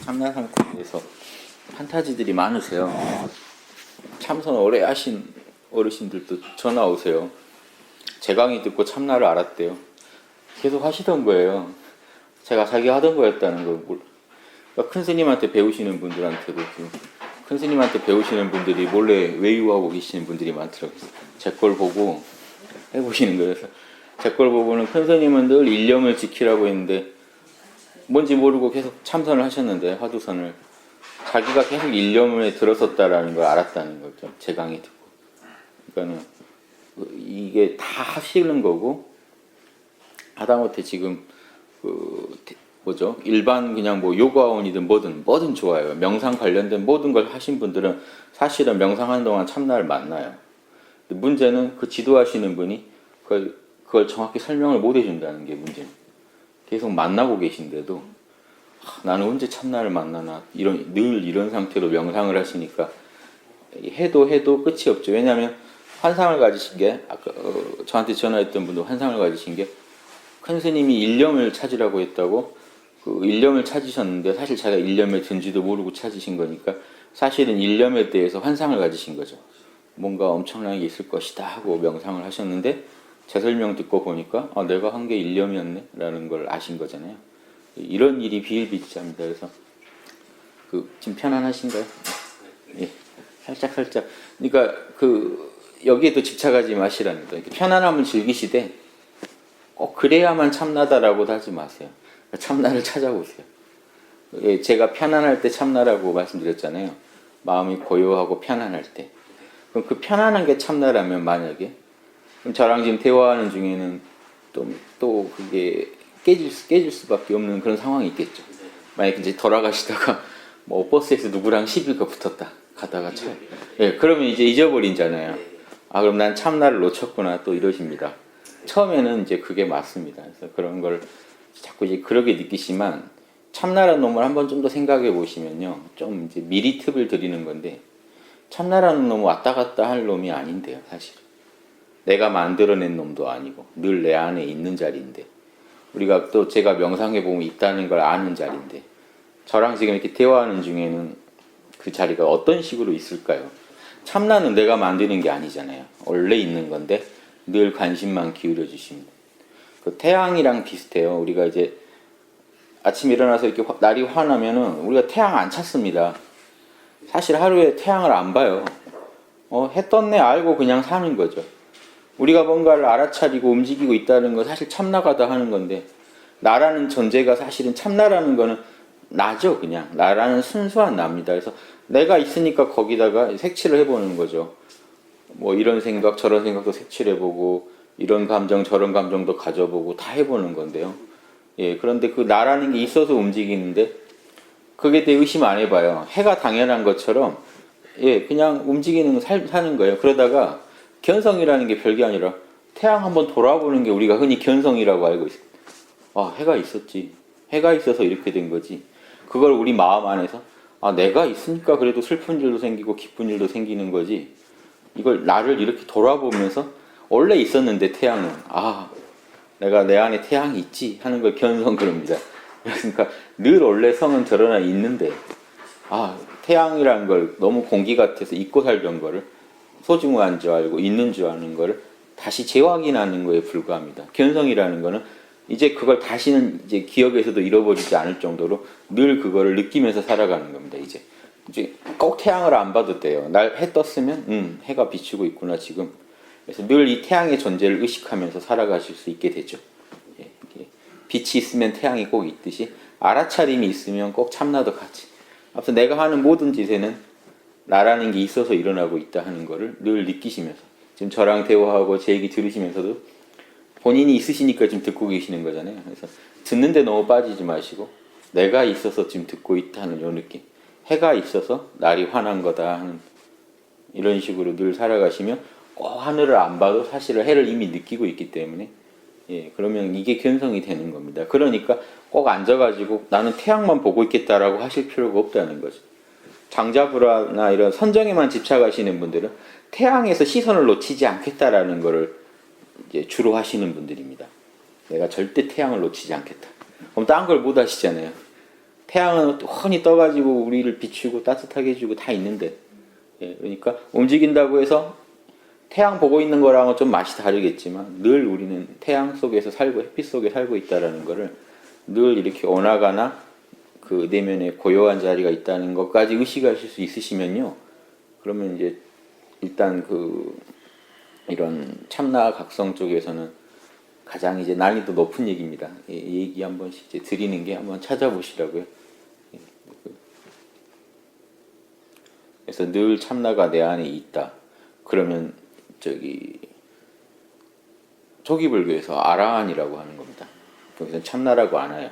참나 상태에 대해서 판타지들이 많으세요. 참선 오래 하신 어르신들도 전화 오세요. 제 강의 듣고 참나를 알았대요. 계속 하시던 거예요. 제가 자기 하던 거였다는 걸. 그러니까 큰 스님한테 배우시는 분들한테도 큰 스님한테 배우시는 분들이 몰래 외유하고 계시는 분들이 많더라고요. 제 걸 보고 해보시는 거예요. 제 걸 보고는 큰 스님은 늘 일념을 지키라고 했는데 뭔지 모르고 계속 참선을 하셨는데 화두선을 자기가 계속 일념에 들었었다라는 걸 알았다는 거죠. 제 강의 듣고. 그러니까는 이게 다 하시는 거고 하다못해 지금 일반 그냥 뭐 요가원이든 뭐든 좋아요. 명상 관련된 모든 걸 하신 분들은 사실은 명상하는 동안 참나를 만나요. 근데 문제는 그 지도하시는 분이 그걸 정확히 설명을 못 해준다는 게 문제입니다. 계속 만나고 계신데도 나는 언제 참나를 만나나 늘 이런 상태로 명상을 하시니까 해도 끝이 없죠. 왜냐하면 환상을 가지신 게 아까 저한테 전화했던 분도 환상을 가지신 게 큰 스님이 일념을 찾으라고 했다고 그 일념을 찾으셨는데 사실 자기가 일념에 든지도 모르고 찾으신 거니까 사실은 일념에 대해서 환상을 가지신 거죠. 뭔가 엄청난 게 있을 것이다 하고 명상을 하셨는데 제 설명 듣고 보니까 내가 한 게 일념이었네 라는 걸 아신 거잖아요. 이런 일이 비일비재합니다. 그래서 지금 편안하신가요? 예, 살짝 그러니까 여기에도 집착하지 마시라는 거예요. 편안함을 즐기시되 꼭 그래야만 참나다라고도 하지 마세요. 참나를 찾아보세요. 예, 제가 편안할 때 참나라고 말씀드렸잖아요. 마음이 고요하고 편안할 때. 그럼 그 편안한 게 참나라면 만약에 그럼 저랑 지금 대화하는 중에는 또 그게 깨질 수밖에 없는 그런 상황이 있겠죠. 만약에 이제 돌아가시다가 뭐 버스에서 누구랑 시비가 붙었다 가다가 예, 그러면 이제 잊어버린잖아요. 그럼 난 참나를 놓쳤구나 또 이러십니다. 처음에는 이제 그게 맞습니다. 그래서 그런 걸 자꾸 이제 그렇게 느끼시면 참나라는 놈을 한번 좀 더 생각해 보시면요. 좀 이제 미리 팁을 드리는 건데 참나라는 놈은 왔다 갔다 할 놈이 아닌데요, 사실. 내가 만들어낸 놈도 아니고 늘 내 안에 있는 자리인데 우리가 또 제가 명상해 보면 있다는 걸 아는 자리인데 저랑 지금 이렇게 대화하는 중에는 그 자리가 어떤 식으로 있을까요? 참나는 내가 만드는 게 아니잖아요. 원래 있는 건데 늘 관심만 기울여 주시면 그 태양이랑 비슷해요. 우리가 이제 아침에 일어나서 이렇게 날이 환하면은 우리가 태양 안 찾습니다. 사실 하루에 태양을 안 봐요. 해 떴네 알고 그냥 사는 거죠. 우리가 뭔가를 알아차리고 움직이고 있다는 건 사실 참나가다 하는 건데 나라는 존재가 사실은 참나라는 거는 나죠. 그냥 나라는 순수한 나입니다. 그래서 내가 있으니까 거기다가 색칠을 해보는 거죠. 뭐 이런 생각 저런 생각도 색칠해보고 이런 감정 저런 감정도 가져보고 다 해보는 건데요. 예, 그런데 그 나라는 게 있어서 움직이는데 그게 대해 의심 안 해봐요. 해가 당연한 것처럼 예, 그냥 움직이는 사는 거예요. 그러다가 견성이라는 게 별게 아니라 태양 한번 돌아보는 게 우리가 흔히 견성이라고 알고 있어요. 해가 있었지. 해가 있어서 이렇게 된 거지. 그걸 우리 마음 안에서 내가 있으니까 그래도 슬픈 일도 생기고 기쁜 일도 생기는 거지. 이걸 나를 이렇게 돌아보면서 원래 있었는데 태양은 내가 내 안에 태양이 있지 하는 걸 견성 그럽니다. 그러니까 늘 원래 성은 드러나 있는데 태양이라는 걸 너무 공기 같아서 잊고 살던 거를 소중한 줄 알고 있는 줄 아는 거를 다시 재확인하는 거에 불과합니다. 견성이라는 거는 이제 그걸 다시는 이제 기억에서도 잃어버리지 않을 정도로 늘 그거를 느끼면서 살아가는 겁니다. 이제 꼭 태양을 안 봐도 돼요. 날 해 떴으면 해가 비추고 있구나 지금. 그래서 늘 이 태양의 존재를 의식하면서 살아가실 수 있게 되죠. 예, 빛이 있으면 태양이 꼭 있듯이 알아차림이 있으면 꼭 참나도 같이. 아무튼 내가 하는 모든 짓에는 나라는 게 있어서 일어나고 있다 하는 거를 늘 느끼시면서 지금 저랑 대화하고 제 얘기 들으시면서도 본인이 있으시니까 지금 듣고 계시는 거잖아요. 그래서 듣는데 너무 빠지지 마시고 내가 있어서 지금 듣고 있다 하는 요 느낌. 해가 있어서 날이 환한 거다 하는 이런 식으로 늘 살아가시면 꼭 하늘을 안 봐도 사실은 해를 이미 느끼고 있기 때문에 그러면 이게 견성이 되는 겁니다. 그러니까 꼭 앉아가지고 나는 태양만 보고 있겠다라고 하실 필요가 없다는 거죠. 장자불화나 이런 선정에만 집착하시는 분들은 태양에서 시선을 놓치지 않겠다라는 거를 이제 주로 하시는 분들입니다. 내가 절대 태양을 놓치지 않겠다. 그럼 딴 걸 못 하시잖아요. 태양은 훤히 떠가지고 우리를 비추고 따뜻하게 해주고 다 있는데, 예, 그러니까 움직인다고 해서 태양 보고 있는 거랑은 좀 맛이 다르겠지만 늘 우리는 태양 속에서 살고 햇빛 속에 살고 있다라는 거를 늘 이렇게 오나가나 그 내면에 고요한 자리가 있다는 것까지 의식하실 수 있으시면요, 그러면 이제 일단 그 이런 참나 각성 쪽에서는 가장 이제 난이도 높은 얘기입니다. 이 얘기 한 번씩 이제 드리는 게 한번 찾아보시라고요. 그래서 늘 참나가 내 안에 있다. 그러면 저기 초기 불교에서 아라한이라고 하는 겁니다. 거기서 참나라고 안 해요.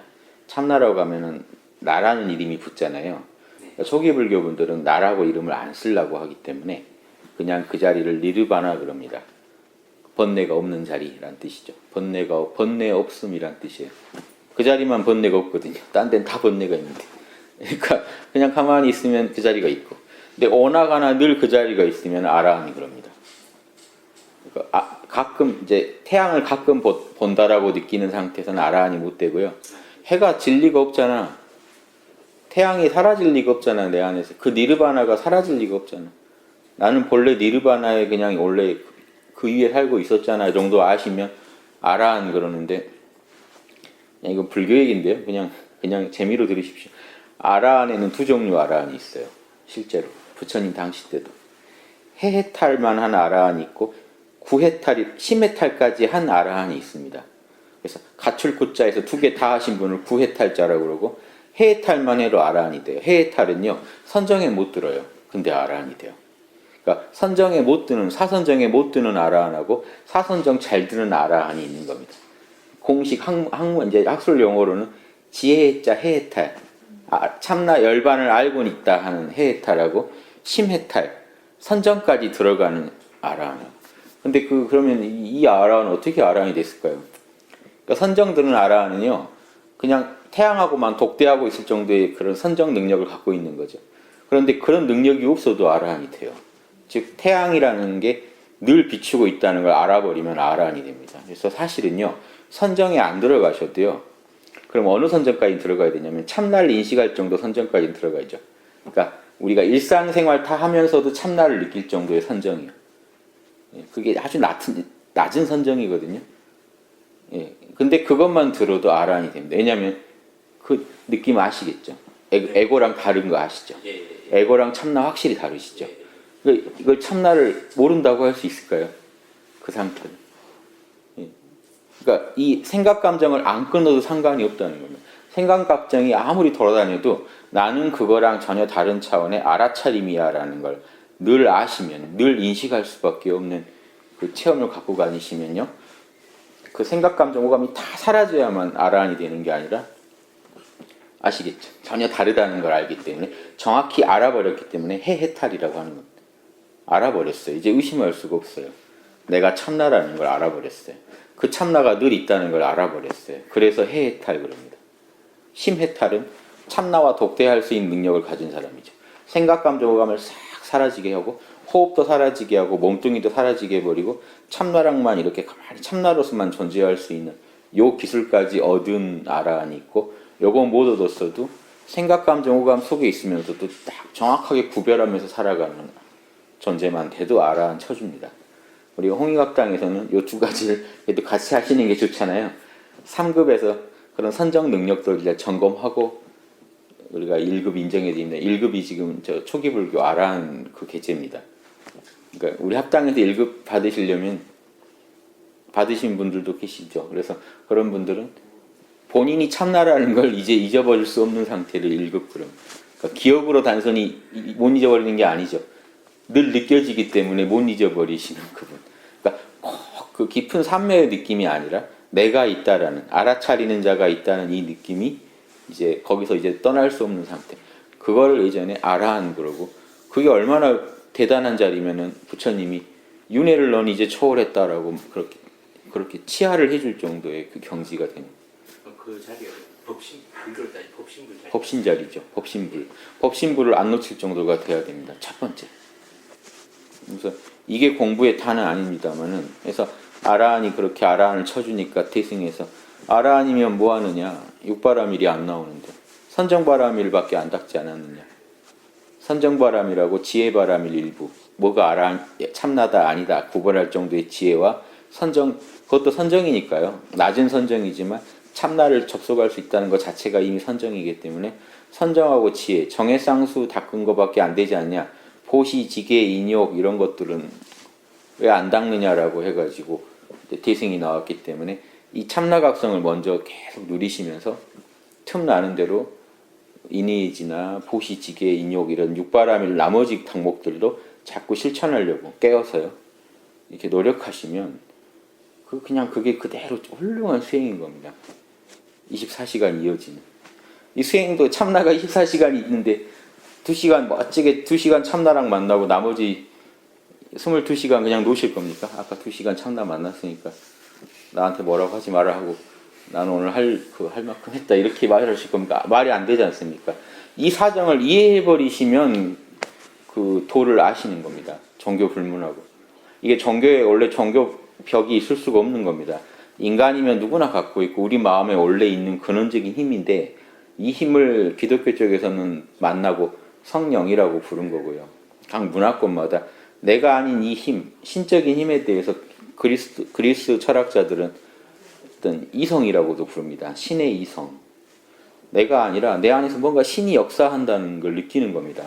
참나라고 하면은 나라는 이름이 붙잖아요. 그러니까 초기 불교 분들은 나라고 이름을 안 쓰려고 하기 때문에 그냥 그 자리를 니르바나 그럽니다. 번뇌가 없는 자리란 뜻이죠. 번뇌 없음이란 뜻이에요. 그 자리만 번뇌가 없거든요. 딴 데는 다 번뇌가 있는데. 그러니까 그냥 가만히 있으면 그 자리가 있고. 근데 오나가나 늘 그 자리가 있으면 아라한이 그럽니다. 그러니까 가끔 이제 태양을 가끔 본다라고 느끼는 상태에서는 아라한이 못 되고요. 해가 질 리가 없잖아. 태양이 사라질 리가 없잖아, 내 안에서. 그 니르바나가 사라질 리가 없잖아. 나는 본래 니르바나에 그냥 원래 그 위에 살고 있었잖아 정도 아시면 아라한 그러는데, 그냥 이건 불교 얘기인데요. 그냥 재미로 들으십시오. 아라한에는 두 종류 아라한이 있어요. 실제로 부처님 당시 때도 해해탈만 한 아라한이 있고 9해탈이 10해탈까지 한 아라한이 있습니다. 그래서 가출구자에서 두 개 다 하신 분을 9해탈자라고 그러고, 해해탈만 해도 아라한이 돼요. 해해탈은요 선정에 못 들어요. 근데 아라한이 돼요. 그러니까 선정에 못 드는, 사선정에 못 드는 아라한하고 사선정 잘 드는 아라한이 있는 겁니다. 공식 이제 학술 용어로는 지혜자 해해탈, 참나 열반을 알고는 있다 하는 해해탈하고 심해탈, 선정까지 들어가는 아라한. 근데 그러면 이 아라한은 어떻게 아라한이 됐을까요? 그러니까 선정드는 아라한은요, 그냥 태양하고만 독대하고 있을 정도의 그런 선정 능력을 갖고 있는 거죠. 그런데 그런 능력이 없어도 아라한이 돼요. 즉 태양이라는 게 늘 비추고 있다는 걸 알아버리면 아라한이 됩니다. 그래서 사실은요, 선정에 안 들어가셔도요, 그럼 어느 선정까지 들어가야 되냐면 참나를 인식할 정도 선정까지 들어가죠. 그러니까 우리가 일상생활 다 하면서도 참나를 느낄 정도의 선정이에요. 그게 아주 낮은 선정이거든요. 근데 그것만 들어도 아라한이 됩니다. 왜냐하면 그 느낌 아시겠죠? 에고랑 다른 거 아시죠? 에고랑 참나 확실히 다르시죠? 이걸 참나를 모른다고 할 수 있을까요? 그 상태는. 그러니까 이 생각 감정을 안 끊어도 상관이 없다는 겁니다. 생각 감정이 아무리 돌아다녀도 나는 그거랑 전혀 다른 차원의 알아차림이야 라는 걸 늘 아시면, 늘 인식할 수밖에 없는 그 체험을 갖고 다니시면요, 그 생각 감정 오감이 다 사라져야만 아라한이 되는 게 아니라, 아시겠죠? 전혀 다르다는 걸 알기 때문에, 정확히 알아버렸기 때문에 해해탈이라고 하는 겁니다. 알아버렸어요. 이제 의심할 수가 없어요. 내가 참나라는 걸 알아버렸어요. 그 참나가 늘 있다는 걸 알아버렸어요. 그래서 해해탈 그럽니다. 심해탈은 참나와 독대할 수 있는 능력을 가진 사람이죠. 생각, 감정, 오감을 싹 사라지게 하고, 호흡도 사라지게 하고, 몸뚱이도 사라지게 해버리고, 참나랑만 이렇게 가만히 참나로서만 존재할 수 있는 요 기술까지 얻은 아라한이 있고, 요거 못 얻었어도 생각, 감정, 오감 속에 있으면서도 딱 정확하게 구별하면서 살아가는 존재만 돼도 아라한 쳐줍니다. 우리 홍익학당에서는 요 두 가지를 그래도 같이 하시는 게 좋잖아요. 3급에서 그런 선정 능력들을 이제 점검하고 우리가 1급 인정해 드립니다. 1급이 지금 저 초기 불교 아라한 그 계제입니다. 그러니까 우리 합당에서 1급 받으시려면 받으신 분들도 계시죠. 그래서 그런 분들은 본인이 참나라는 걸 이제 잊어버릴 수 없는 상태를 1급 그럼. 그러니까 기억으로 단순히 못 잊어버리는 게 아니죠. 늘 느껴지기 때문에 못 잊어버리시는 그분. 그러니까 꼭 그 깊은 삼매의 느낌이 아니라 내가 있다라는, 알아차리는 자가 있다는 이 느낌이 이제 거기서 이제 떠날 수 없는 상태. 그걸 예전에 아라한 그러고, 그게 얼마나 대단한 자리면은 부처님이 윤회를 넌 이제 초월했다라고 그렇게 치하를 해줄 정도의 그 경지가 됩니다. 그 자리가 법신불 자리, 법신불 자리. 법신자리죠. 법신불을 안 놓칠 정도가 돼야 됩니다. 첫 번째. 그래서 이게 공부의 탄은 아닙니다만은, 그래서 아라한이 그렇게 아라한을 쳐주니까 태승에서 아라한이면 뭐 하느냐, 육바라밀이 안 나오는데 선정바람일밖에 안 닦지 않았느냐. 선정바람이라고 지혜바람일 일부, 뭐가 참나다 아니다 구분할 정도의 지혜와 선정, 그것도 선정이니까요. 낮은 선정이지만 참나를 접속할 수 있다는 것 자체가 이미 선정이기 때문에 선정하고 지혜, 정해쌍수 닦은 것밖에 안 되지 않냐. 보시, 지계, 인욕 이런 것들은 왜 안 닦느냐라고 해가지고 대승이 나왔기 때문에 이 참나각성을 먼저 계속 누리시면서 틈나는 대로 인의지나 보시, 지계, 인욕 이런 육바람일 나머지 덕목들도 자꾸 실천하려고 깨어서요. 이렇게 노력하시면 그냥 그게 그대로 훌륭한 수행인 겁니다. 24시간 이어지는. 이 수행도 참나가 24시간이 있는데 2시간 멋지게 2시간 참나랑 만나고 나머지 22시간 그냥 노실 겁니까? 아까 2시간 참나 만났으니까 나한테 뭐라고 하지 마라 하고 나는 오늘 할 만큼 했다 이렇게 말하실 겁니까? 말이 안 되지 않습니까? 이 사정을 이해해버리시면 그 도를 아시는 겁니다. 종교 불문하고. 이게 종교에 원래 종교 벽이 있을 수가 없는 겁니다. 인간이면 누구나 갖고 있고 우리 마음에 원래 있는 근원적인 힘인데 이 힘을 기독교 쪽에서는 만나고 성령이라고 부른 거고요. 각 문화권마다 내가 아닌 이 힘, 신적인 힘에 대해서 그리스 철학자들은 어떤 이성이라고도 부릅니다. 신의 이성. 내가 아니라 내 안에서 뭔가 신이 역사한다는 걸 느끼는 겁니다.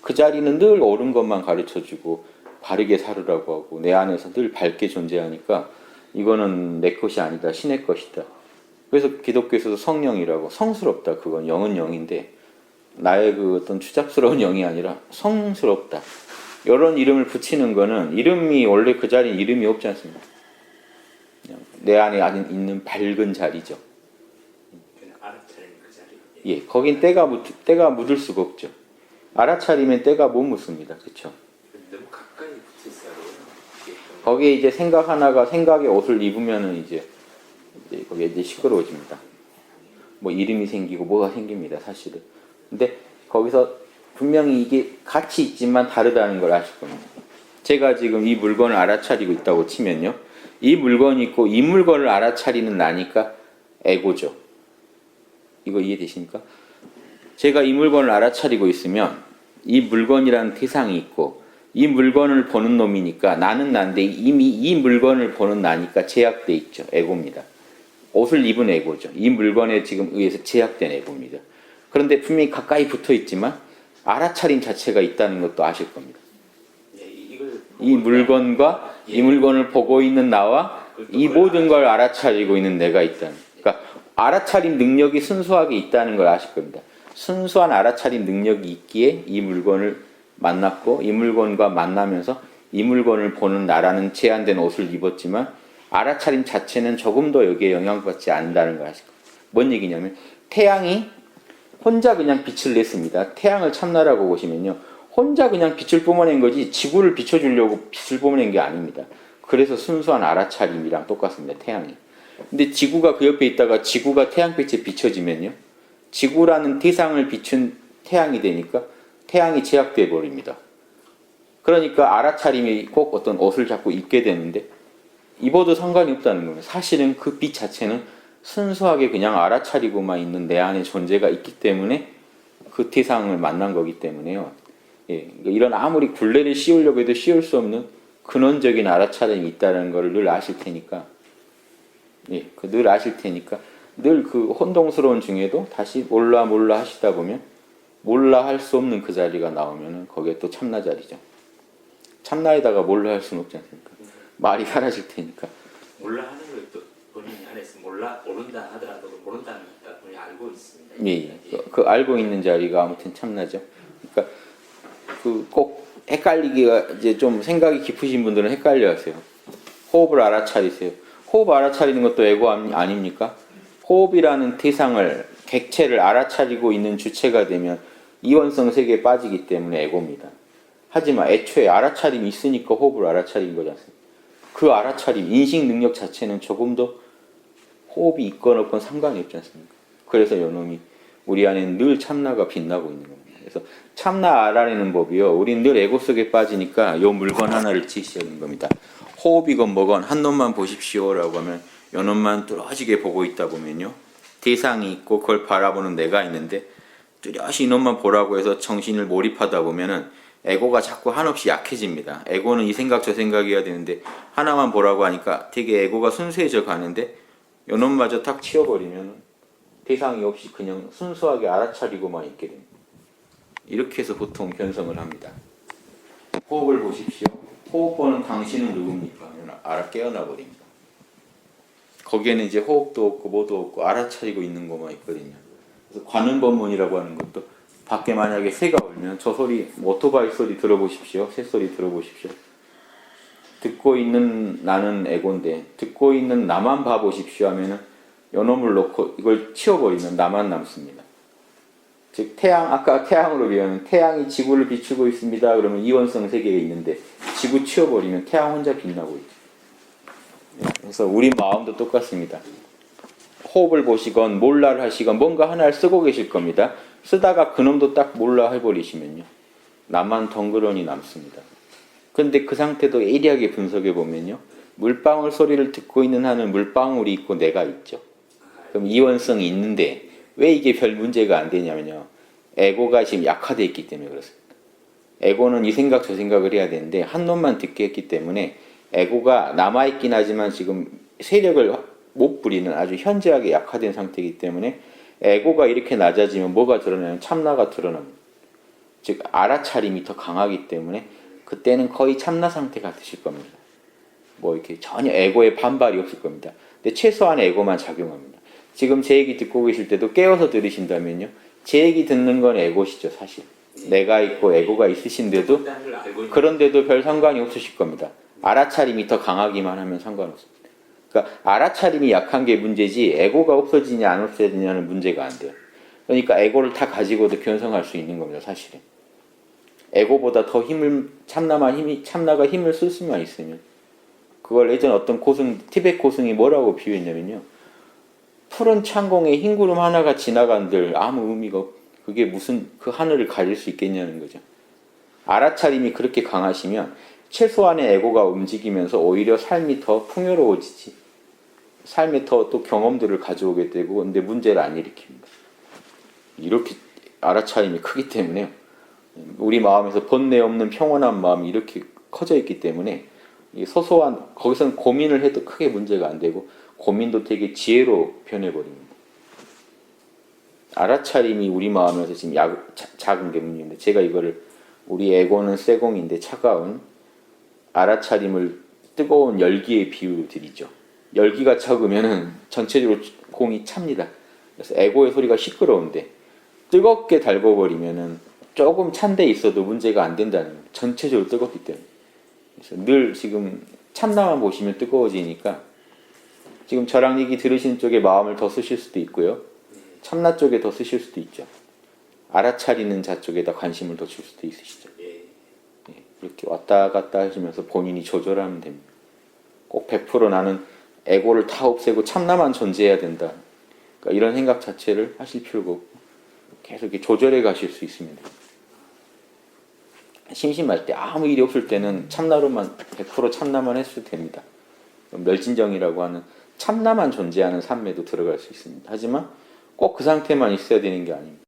그 자리는 늘 옳은 것만 가르쳐주고 바르게 살으라고 하고 내 안에서 늘 밝게 존재하니까 이거는 내 것이 아니다. 신의 것이다. 그래서 기독교에서도 성령이라고 성스럽다. 그건 영은 영인데 나의 그 어떤 추잡스러운 영이 아니라 성스럽다. 이런 이름을 붙이는 거는 이름이 원래 그 자리에 이름이 없지 않습니까? 그냥 내 안에 있는 밝은 자리죠. 알아차리는 그 자리. 예, 거긴 때가 묻을 수가 없죠. 알아차리면 때가 못 묻습니다. 그렇죠? 너무 가까이 붙어 있어요. 거기에 이제 생각 하나가 생각의 옷을 입으면은 이제 거기에 이제 시끄러워집니다. 뭐 이름이 생기고 뭐가 생깁니다. 사실은. 근데 거기서 분명히 이게 같이 있지만 다르다는 걸 아실 겁니다. 제가 지금 이 물건을 알아차리고 있다고 치면요. 이 물건이 있고 이 물건을 알아차리는 나니까 에고죠. 이거 이해되십니까? 제가 이 물건을 알아차리고 있으면 이 물건이라는 대상이 있고 이 물건을 보는 놈이니까 나는 난데 이미 이 물건을 보는 나니까 제약돼 있죠. 에고입니다. 옷을 입은 에고죠. 이 물건에 지금 의해서 제약된 에고입니다. 그런데 분명히 가까이 붙어 있지만 알아차림 자체가 있다는 것도 아실 겁니다. 이 물건과 이 물건을 보고 있는 나와 이 모든 걸 알아차리고 있는 내가 있다는. 그러니까 알아차림 능력이 순수하게 있다는 걸 아실 겁니다. 순수한 알아차림 능력이 있기에 이 물건을 만났고 이 물건과 만나면서 이 물건을 보는 나라는 제한된 옷을 입었지만 알아차림 자체는 조금 더 여기에 영향받지 않는다는 걸 아실 겁니다. 뭔 얘기냐면 태양이 혼자 그냥 빛을 냈습니다. 태양을 참나라고 보시면요. 혼자 그냥 빛을 뿜어낸 거지 지구를 비춰주려고 빛을 뿜어낸 게 아닙니다. 그래서 순수한 알아차림이랑 똑같습니다. 태양이. 근데 지구가 그 옆에 있다가 지구가 태양빛에 비춰지면요. 지구라는 대상을 비춘 태양이 되니까 태양이 제약돼 버립니다. 그러니까 알아차림이 꼭 어떤 옷을 자꾸 입게 되는데 입어도 상관이 없다는 거예요. 사실은 그 빛 자체는 순수하게 그냥 알아차리고만 있는 내 안에 존재가 있기 때문에 그 대상을 만난 거기 때문에요. 예, 이런 아무리 굴레를 씌우려고 해도 씌울 수 없는 근원적인 알아차림이 있다는 걸 늘 아실 테니까, 예, 늘 아실 테니까 늘 그 혼동스러운 중에도 다시 몰라 하시다 보면 몰라 할 수 없는 그 자리가 나오면은 거기에 또 참나 자리죠. 참나에다가 몰라 할 수는 없지 않습니까? 말이 사라질 테니까. 몰라 하는 것도 본인 안에서 몰라 오른다 하더라도 모른다는 걸 본인이 알고 있습니다. 예. 그 알고 있는 자리가 아무튼 참나죠. 그러니까 그 꼭 헷갈리기가 이제 좀 생각이 깊으신 분들은 헷갈려하세요. 호흡을 알아차리세요. 호흡 알아차리는 것도 에고 아닙니까? 호흡이라는 대상을 객체를 알아차리고 있는 주체가 되면 이원성 세계에 빠지기 때문에 에고입니다. 하지만 애초에 알아차림이 있으니까 호흡을 알아차린 거지 않습니까? 그 알아차림, 인식 능력 자체는 조금 더 호흡이 있건 없건 상관이 없지 않습니까? 그래서 요놈이 우리 안에는 늘 참나가 빛나고 있는 겁니다. 그래서 참나 알아내는 법이요. 우린 늘 에고 속에 빠지니까 요 물건 하나를 지시하는 겁니다. 호흡이건 뭐건 한 놈만 보십시오라고 하면 요 놈만 뚫어지게 보고 있다 보면요. 대상이 있고 그걸 바라보는 내가 있는데 뚜렷이 이놈만 보라고 해서 정신을 몰입하다 보면은 에고가 자꾸 한없이 약해집니다. 에고는 이 생각 저 생각해야 되는데 하나만 보라고 하니까 되게 에고가 순수해져 가는데 요놈마저 탁 치워버리면 대상이 없이 그냥 순수하게 알아차리고만 있게 됩니다. 이렇게 해서 보통 변성을 합니다. 호흡을 보십시오. 호흡 보는 당신은 누굽니까? 깨어나 버립니다. 거기에는 이제 호흡도 없고 뭐도 없고 알아차리고 있는 것만 있거든요. 그래서 관음법문이라고 하는 것도 밖에 만약에 새가 울면 저 소리, 오토바이 소리 들어보십시오. 새 소리 들어보십시오. 듣고 있는 나는 에고인데 듣고 있는 나만 봐보십시오 하면은 요놈을 놓고 이걸 치워버리면 나만 남습니다. 즉 태양, 아까 태양으로 비하면 태양이 지구를 비추고 있습니다. 그러면 이원성 세계에 있는데 지구 치워버리면 태양 혼자 빛나고 있죠. 그래서 우리 마음도 똑같습니다. 호흡을 보시건 몰라를 하시건 뭔가 하나를 쓰고 계실 겁니다. 쓰다가 그놈도 딱 몰라 해버리시면요. 나만 덩그러니 남습니다. 근데 그 상태도 예리하게 분석해 보면요. 물방울 소리를 듣고 있는 한은 물방울이 있고 내가 있죠. 그럼 이원성이 있는데 왜 이게 별 문제가 안 되냐면요. 에고가 지금 약화되어 있기 때문에 그렇습니다. 에고는 이 생각 저 생각을 해야 되는데 한 놈만 듣게 했기 때문에 에고가 남아있긴 하지만 지금 세력을 못 부리는 아주 현저하게 약화된 상태이기 때문에 에고가 이렇게 낮아지면 뭐가 드러나면 참나가 드러납니다. 즉 알아차림이 더 강하기 때문에 그때는 거의 참나 상태 같으실 겁니다. 뭐 이렇게 전혀 에고에 반발이 없을 겁니다. 근데 최소한 에고만 작용합니다. 지금 제 얘기 듣고 계실 때도 깨워서 들으신다면요. 제 얘기 듣는 건 에고시죠, 사실. 내가 있고 에고가 있으신데도 그런데도 별 상관이 없으실 겁니다. 알아차림이 더 강하기만 하면 상관없습니다. 그러니까 알아차림이 약한 게 문제지 에고가 없어지냐 안 없어지냐는 문제가 안 돼요. 그러니까 에고를 다 가지고도 견성할 수 있는 겁니다, 사실은. 에고보다 더 참나가 힘을 쓸 수만 있으면 그걸 예전 어떤 티베트 고승이 뭐라고 비유했냐면요. 푸른 창공에 흰 구름 하나가 지나간들 아무 의미가 없. 그게 무슨 그 하늘을 가릴 수 있겠냐는 거죠. 알아차림이 그렇게 강하시면 최소한의 에고가 움직이면서 오히려 삶이 더 풍요로워지지. 삶에 더 또 경험들을 가져오게 되고 근데 문제를 안 일으킵니다. 이렇게 알아차림이 크기 때문에 우리 마음에서 번뇌 없는 평온한 마음이 이렇게 커져 있기 때문에 소소한 거기서는 고민을 해도 크게 문제가 안 되고 고민도 되게 지혜로 변해버립니다. 알아차림이 우리 마음에서 지금 작은 게 문제인데 제가 이거를 우리 에고는 쇠공인데 차가운 알아차림을 뜨거운 열기의 비유로 드리죠. 열기가 적으면은 전체적으로 공이 찹니다. 그래서 에고의 소리가 시끄러운데 뜨겁게 달궈버리면은 조금 찬 데 있어도 문제가 안 된다는 거예요. 전체적으로 뜨겁기 때문에. 그래서 늘 지금 참나만 보시면 뜨거워지니까 지금 저랑 얘기 들으시는 쪽에 마음을 더 쓰실 수도 있고요. 참나 쪽에 더 쓰실 수도 있죠. 알아차리는 자 쪽에다 관심을 더 줄 수도 있으시죠. 이렇게 왔다 갔다 하시면서 본인이 조절하면 됩니다. 꼭 100% 나는 에고를 다 없애고 참나만 존재해야 된다. 그러니까 이런 생각 자체를 하실 필요가 없고 계속 이렇게 조절해 가실 수 있습니다. 심심할 때 아무 일이 없을 때는 참나로만 100% 참나만 했어도 됩니다. 멸진정이라고 하는 참나만 존재하는 삶에도 들어갈 수 있습니다. 하지만 꼭 그 상태만 있어야 되는 게 아닙니다.